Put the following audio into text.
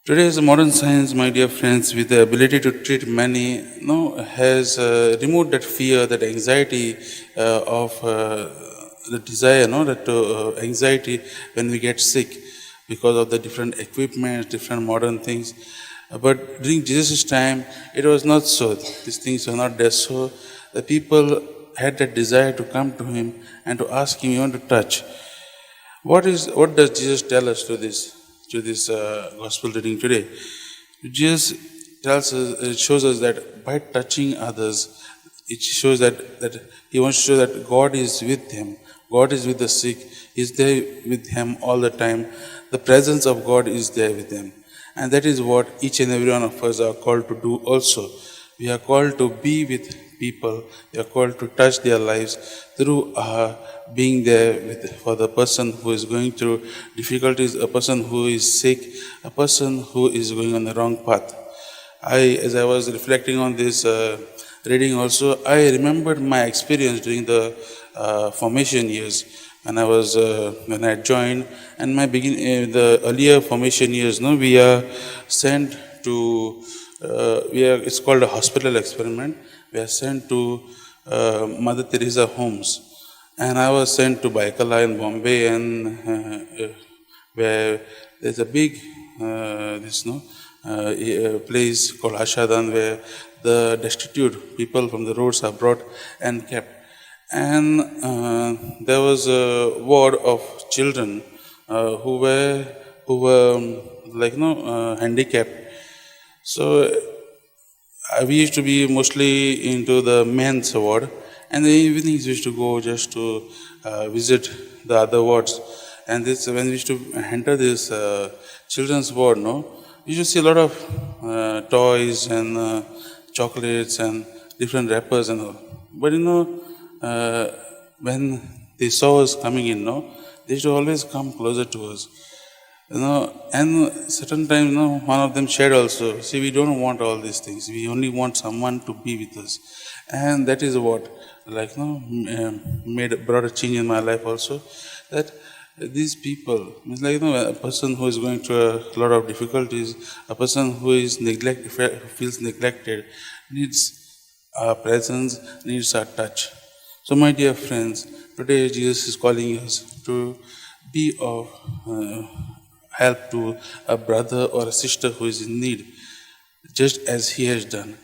Today's modern science, my dear friends, with the ability to treat many, has removed that fear, that anxiety of the desire, that anxiety when we get sick because of the different equipment, different modern things. But during Jesus' time, it was not so. These things were not there. So the people had that desire to come to Him and to ask Him even to touch. What does Jesus tell us to this gospel reading today? Jesus tells us, it shows us that by touching others, it shows that he wants to show that God is with him. God is with the sick. He's there with him all the time. The presence of God is there with them. And that is what each and every one of us are called to do also. We are called to be with people. We are called to touch their lives through being there for the person who is going through difficulties, a person who is sick, a person who is going on the wrong path. As I was reflecting on this reading also, I remembered my experience during the formation years when I joined, and the earlier formation years. No, we are sent to it's called a hospital experiment. We are sent to Mother Teresa homes, and I was sent to Baikala in Bombay, and where there's a big place called Ashadan, where the destitute people from the roads are brought and kept. And there was a ward of children who were handicapped. So we used to be mostly into the men's ward, and the evenings we used to go just to visit the other wards. And when we used to enter this children's ward, you should see a lot of toys and chocolates and different wrappers and all. But when they saw us coming in, they used to always come closer to us. And certain times, one of them shared also, see, we don't want all these things. We only want someone to be with us. And that is what, brought a change in my life also, that these people, it's a person who is going through a lot of difficulties, a person who is feels neglected, needs our presence, needs our touch. So, my dear friends, today Jesus is calling us to be of help to a brother or a sister who is in need, just as He has done.